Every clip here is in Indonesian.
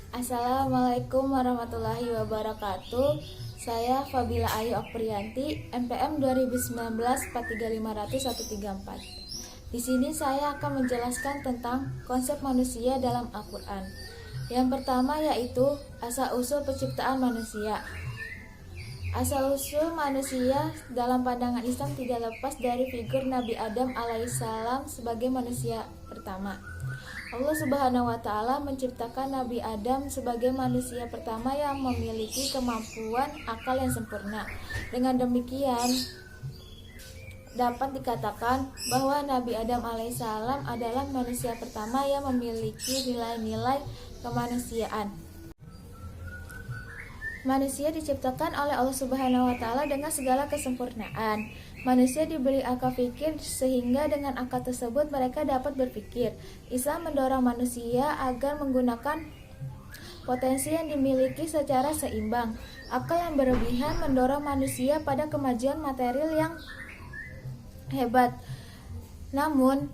Assalamualaikum warahmatullahi wabarakatuh. Saya Fabila Ayu Aprianti, NPM 2019 43500-134. Di sini saya akan menjelaskan tentang konsep manusia dalam Al-Quran. Yang pertama yaitu asal-usul penciptaan manusia. Asal-usul manusia dalam pandangan Islam tidak lepas dari figur Nabi Adam alaihissalam sebagai manusia pertama. Allah Subhanahu wa Ta'ala menciptakan Nabi Adam sebagai manusia pertama yang memiliki kemampuan akal yang sempurna. Dengan demikian, dapat dikatakan bahwa Nabi Adam alaihissalam adalah manusia pertama yang memiliki nilai-nilai kemanusiaan. Manusia diciptakan oleh Allah Subhanahu wa Ta'ala dengan segala kesempurnaan. Manusia diberi akal fikir sehingga dengan akal tersebut mereka dapat berpikir. Islam mendorong manusia agar menggunakan potensi yang dimiliki secara seimbang. Akal yang berlebihan mendorong manusia pada kemajuan material yang hebat, namun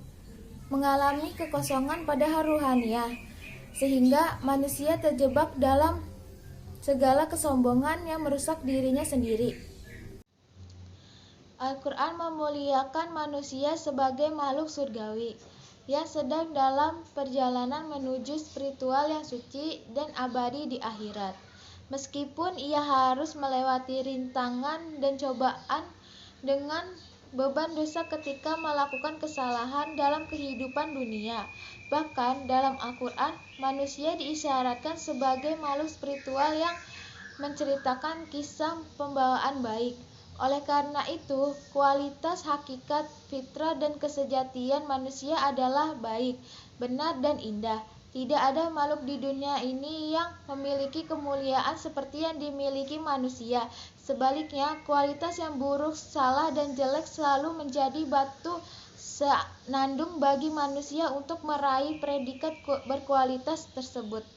mengalami kekosongan pada ruhaniah, sehingga manusia terjebak dalam segala kesombongan yang merusak dirinya sendiri. Al-Quran memuliakan manusia sebagai makhluk surgawi yang sedang dalam perjalanan menuju spiritual yang suci dan abadi di akhirat. Meskipun ia harus melewati rintangan dan cobaan dengan beban dosa ketika melakukan kesalahan dalam kehidupan dunia. Bahkan dalam Al-Quran, manusia diisyaratkan sebagai makhluk spiritual yang menceritakan kisah pembawaan baik. Oleh karena itu, kualitas hakikat, fitrah, dan kesejatian manusia adalah baik, benar, dan indah. Tidak ada makhluk di dunia ini yang memiliki kemuliaan seperti yang dimiliki manusia. Sebaliknya, kualitas yang buruk, salah, dan jelek selalu menjadi batu senandung bagi manusia untuk meraih predikat berkualitas tersebut.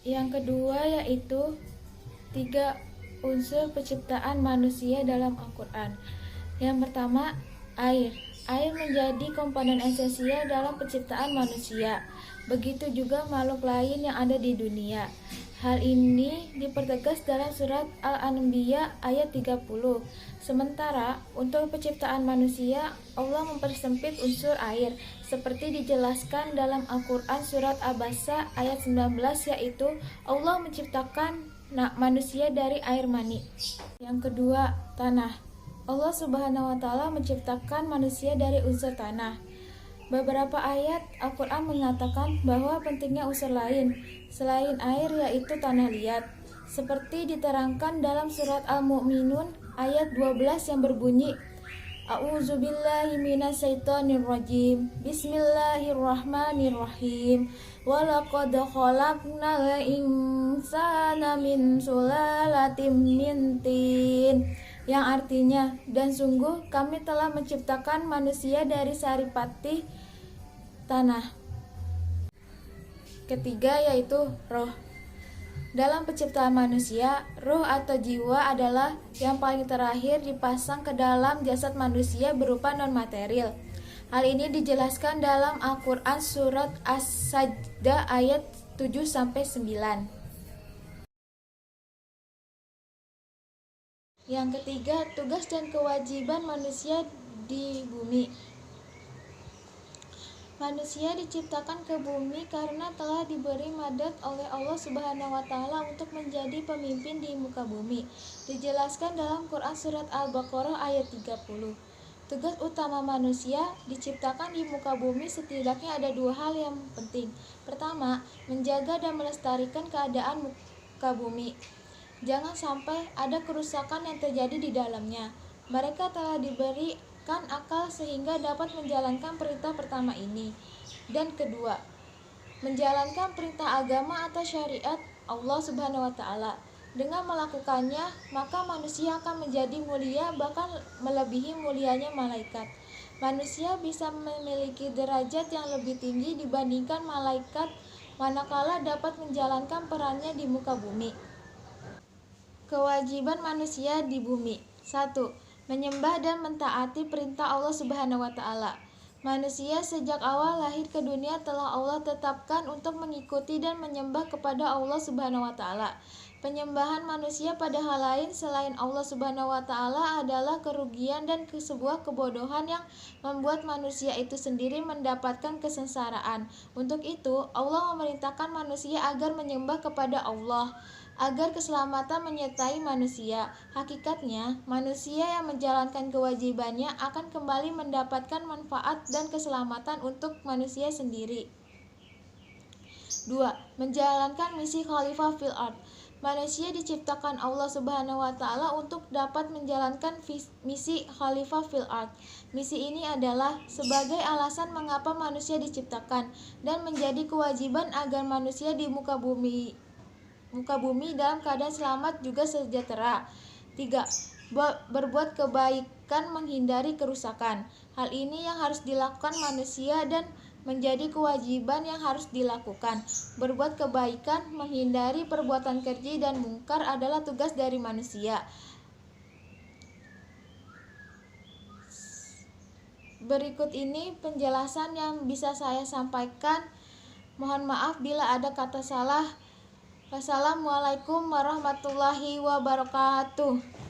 Yang kedua yaitu 3 unsur penciptaan manusia dalam Al-Quran. Yang pertama, air. Air menjadi komponen esensial dalam penciptaan manusia. Begitu juga makhluk lain yang ada di dunia. Hal ini dipertegas dalam surat Al-Anbiya ayat 30. Sementara untuk penciptaan manusia, Allah mempersempit unsur air seperti dijelaskan dalam Al-Quran surat Abasa ayat 19, yaitu Allah menciptakan manusia dari air mani. Yang kedua, tanah. Allah Subhanahu wa Ta'ala menciptakan manusia dari unsur tanah. Beberapa ayat Al-Quran mengatakan bahwa pentingnya unsur lain selain air yaitu tanah liat, seperti diterangkan dalam surat Al-Mu'minun ayat 12 yang berbunyi, A'udzubillahi minasyaitonirrajim. Bismillahirrahmanirrahim. Walaqad khalaqnal insana min sulalatin min tin. Yang artinya, dan sungguh kami telah menciptakan manusia dari saripati tanah. Ketiga yaitu roh. Dalam penciptaan manusia, roh atau jiwa adalah yang paling terakhir dipasang ke dalam jasad manusia berupa non-material. Hal ini dijelaskan dalam Al-Quran surat As-Sajdah ayat 7-9. Yang ketiga, tugas dan kewajiban manusia di bumi. Manusia diciptakan ke bumi karena telah diberi mandat oleh Allah Subhanahu wa Ta'ala untuk menjadi pemimpin di muka bumi. Dijelaskan dalam Quran surat Al-Baqarah ayat 30. Tugas utama manusia diciptakan di muka bumi setidaknya ada 2 hal yang penting. Pertama, menjaga dan melestarikan keadaan muka bumi. Jangan sampai ada kerusakan yang terjadi di dalamnya. Mereka telah diberikan akal sehingga dapat menjalankan perintah pertama ini. Dan kedua, menjalankan perintah agama atau syariat Allah Subhanahu wa Ta'ala. Dengan melakukannya, maka manusia akan menjadi mulia, bahkan melebihi mulianya malaikat. Manusia bisa memiliki derajat yang lebih tinggi dibandingkan malaikat manakala dapat menjalankan perannya di muka bumi. Kewajiban manusia di bumi. 1. Menyembah dan mentaati perintah Allah Subhanahu wa Ta'ala. Manusia sejak awal lahir ke dunia telah Allah tetapkan untuk mengikuti dan menyembah kepada Allah Subhanahu wa taala. Penyembahan manusia pada hal lain selain Allah Subhanahu wa taala adalah kerugian dan sebuah kebodohan yang membuat manusia itu sendiri mendapatkan kesengsaraan. Untuk itu, Allah memerintahkan manusia agar menyembah kepada Allah, agar keselamatan menyertai manusia. Hakikatnya, manusia yang menjalankan kewajibannya akan kembali mendapatkan manfaat dan keselamatan untuk manusia sendiri. 2. Menjalankan misi khalifah fil ard. Manusia diciptakan Allah Subhanahu wa taala untuk dapat menjalankan misi khalifah fil ard. Misi ini adalah sebagai alasan mengapa manusia diciptakan dan menjadi kewajiban agar manusia di muka bumi dalam keadaan selamat juga sejahtera. 3. Berbuat kebaikan menghindari kerusakan. Hal ini yang harus dilakukan manusia dan menjadi kewajiban yang harus dilakukan. Berbuat kebaikan, menghindari perbuatan keji dan mungkar adalah tugas dari manusia. Berikut ini penjelasan yang bisa saya sampaikan. Mohon maaf bila ada kata salah. Wassalamualaikum warahmatullahi wabarakatuh.